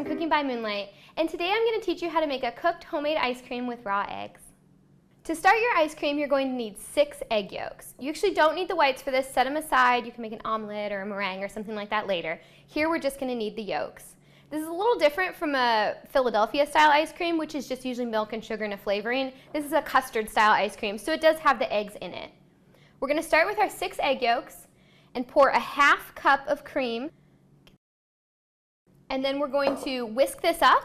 from Cooking by Moonlight, and today I'm going to teach you how to make a cooked homemade ice cream with raw eggs. To start your ice cream, you're going to need 6 egg yolks. You actually don't need the whites for this. Set them aside. You can make an omelet or a meringue or something like that later. Here we're just going to need the yolks. This is a little different from a Philadelphia style ice cream, which is just usually milk and sugar and a flavoring. This is a custard style ice cream, so it does have the eggs in it. We're going to start with our 6 egg yolks and pour a ½ cup of cream. And then we're going to whisk this up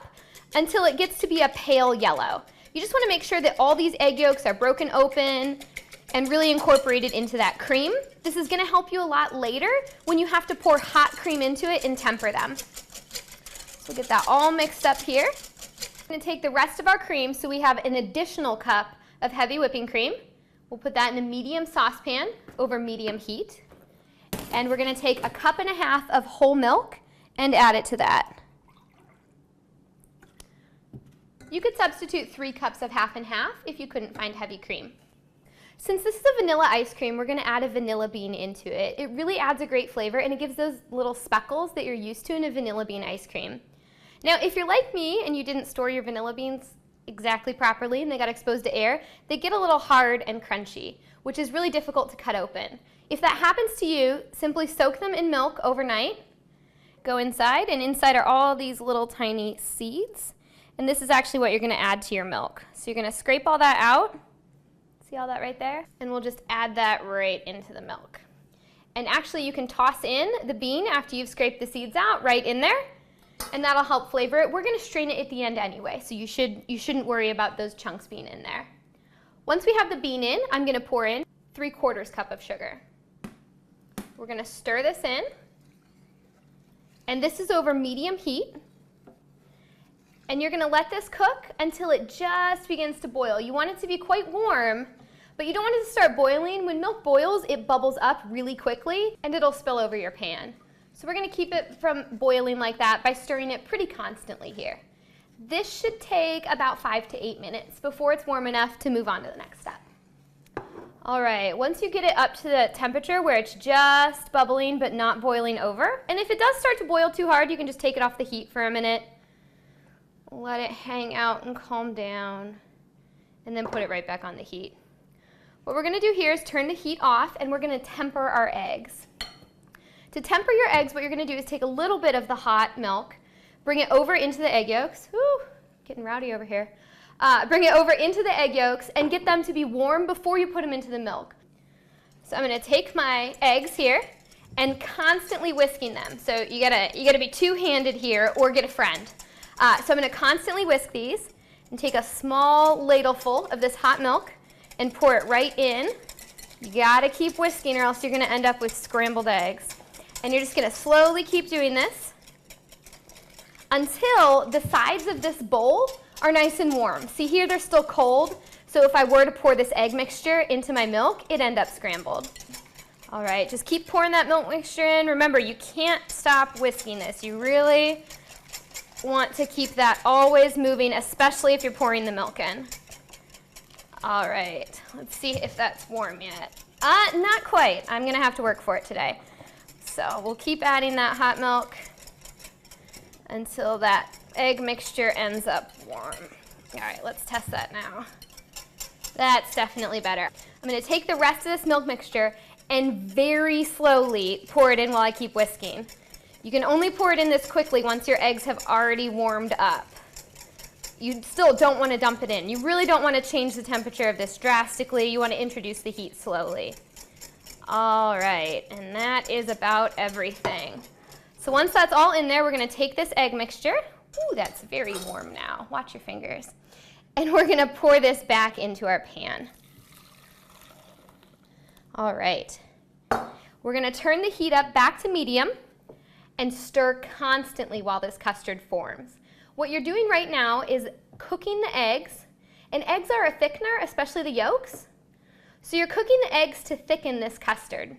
until it gets to be a pale yellow. You just want to make sure that all these egg yolks are broken open and really incorporated into that cream. This is going to help you a lot later when you have to pour hot cream into it and temper them. So we'll get that all mixed up here. We're going to take the rest of our cream, so we have an additional cup of heavy whipping cream. We'll put that in a medium saucepan over medium heat. And we're going to take a 1.5 cups of whole milk and add it to that. You could substitute 3 cups of half and half if you couldn't find heavy cream. Since this is a vanilla ice cream, we're going to add a vanilla bean into it. It really adds a great flavor, and it gives those little speckles that you're used to in a vanilla bean ice cream. Now, if you're like me and you didn't store your vanilla beans exactly properly and they got exposed to air, they get a little hard and crunchy, which is really difficult to cut open. If that happens to you, simply soak them in milk overnight. Go inside, and inside are all these little tiny seeds. And this is actually what you're going to add to your milk. So you're going to scrape all that out. See all that right there? And we'll just add that right into the milk. And actually you can toss in the bean after you've scraped the seeds out right in there, and that'll help flavor it. We're going to strain it at the end anyway, so you shouldn't worry about those chunks being in there. Once we have the bean in, I'm going to pour in 3/4 cup of sugar. We're going to stir this in. And this is over medium heat. And you're going to let this cook until it just begins to boil. You want it to be quite warm, but you don't want it to start boiling. When milk boils, it bubbles up really quickly, and it'll spill over your pan. So we're going to keep it from boiling like that by stirring it pretty constantly here. This should take about 5 to 8 minutes before it's warm enough to move on to the next step. All right, once you get it up to the temperature where it's just bubbling but not boiling over, and if it does start to boil too hard, you can just take it off the heat for a minute, let it hang out and calm down, and then put it right back on the heat. What we're going to do here is turn the heat off, and we're going to temper our eggs. To temper your eggs, what you're going to do is take a little bit of the hot milk, bring it over into the egg yolks. Whew, getting rowdy over here. Bring it over into the egg yolks and get them to be warm before you put them into the milk. So I'm going to take my eggs here and constantly whisking them. So you gotta be two-handed here or get a friend. So I'm going to constantly whisk these and take a small ladleful of this hot milk and pour it right in. You got to keep whisking or else you're going to end up with scrambled eggs. And you're just going to slowly keep doing this until the sides of this bowl are nice and warm. See here, they're still cold, so if I were to pour this egg mixture into my milk, it'd end up scrambled. All right, just keep pouring that milk mixture in. Remember, you can't stop whisking this. You really want to keep that always moving, especially if you're pouring the milk in. All right, let's see if that's warm yet. Not quite. I'm going to have to work for it today. So we'll keep adding that hot milk until that egg mixture ends up warm. All right, let's test that now. That's definitely better. I'm going to take the rest of this milk mixture and very slowly pour it in while I keep whisking. You can only pour it in this quickly once your eggs have already warmed up. You still don't want to dump it in. You really don't want to change the temperature of this drastically. You want to introduce the heat slowly. All right, and that is about everything. So once that's all in there, we're going to take this egg mixture. Ooh, that's very warm now. Watch your fingers. And we're going to pour this back into our pan. All right. We're going to turn the heat up back to medium and stir constantly while this custard forms. What you're doing right now is cooking the eggs, and eggs are a thickener, especially the yolks. So you're cooking the eggs to thicken this custard.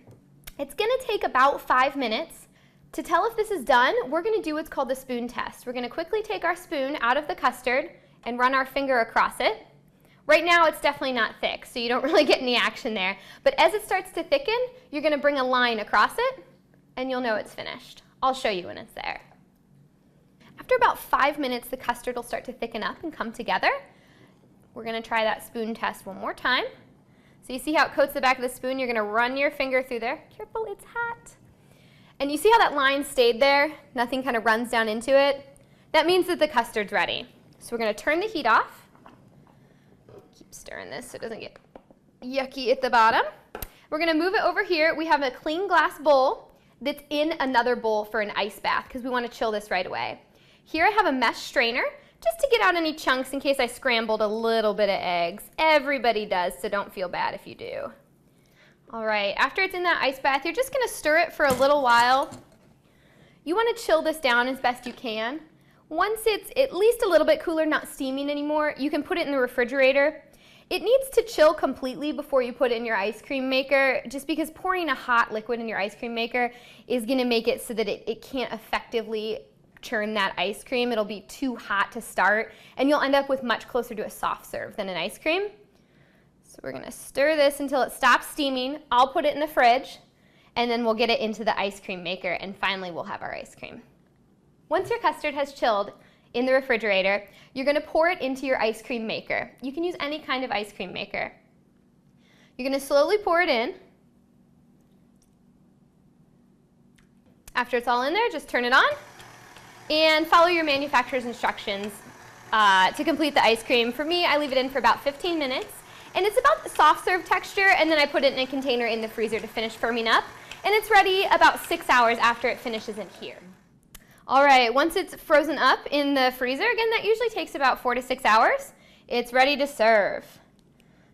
It's going to take about 5 minutes. To tell if this is done, we're going to do what's called the spoon test. We're going to quickly take our spoon out of the custard and run our finger across it. Right now it's definitely not thick, so you don't really get any action there. But as it starts to thicken, you're going to bring a line across it, and you'll know it's finished. I'll show you when it's there. After about 5 minutes, the custard will start to thicken up and come together. We're going to try that spoon test one more time. So you see how it coats the back of the spoon? You're going to run your finger through there. Careful, it's hot. And you see how that line stayed there? Nothing kind of runs down into it? That means that the custard's ready. So we're going to turn the heat off. Keep stirring this so it doesn't get yucky at the bottom. We're going to move it over here. We have a clean glass bowl that's in another bowl for an ice bath because we want to chill this right away. Here I have a mesh strainer just to get out any chunks in case I scrambled a little bit of eggs. Everybody does, so don't feel bad if you do. All right, after it's in that ice bath, you're just going to stir it for a little while. You want to chill this down as best you can. Once it's at least a little bit cooler, not steaming anymore, you can put it in the refrigerator. It needs to chill completely before you put it in your ice cream maker, just because pouring a hot liquid in your ice cream maker is going to make it so that it can't effectively churn that ice cream. It'll be too hot to start, and you'll end up with much closer to a soft serve than an ice cream. So we're going to stir this until it stops steaming. I'll put it in the fridge, and then we'll get it into the ice cream maker, and finally we'll have our ice cream. Once your custard has chilled in the refrigerator, you're going to pour it into your ice cream maker. You can use any kind of ice cream maker. You're going to slowly pour it in. After it's all in there, just turn it on and follow your manufacturer's instructions to complete the ice cream. For me, I leave it in for about 15 minutes, and it's about the soft serve texture, and then I put it in a container in the freezer to finish firming up, and it's ready about 6 hours after it finishes in here. All right, once it's frozen up in the freezer, again, that usually takes about 4 to 6 hours, it's ready to serve.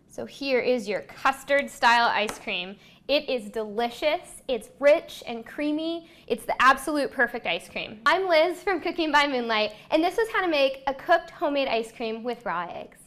So here is your custard style ice cream. It is delicious, it's rich and creamy, it's the absolute perfect ice cream. I'm Liz from Cooking by Moonlight, and this is how to make a cooked homemade ice cream with raw eggs.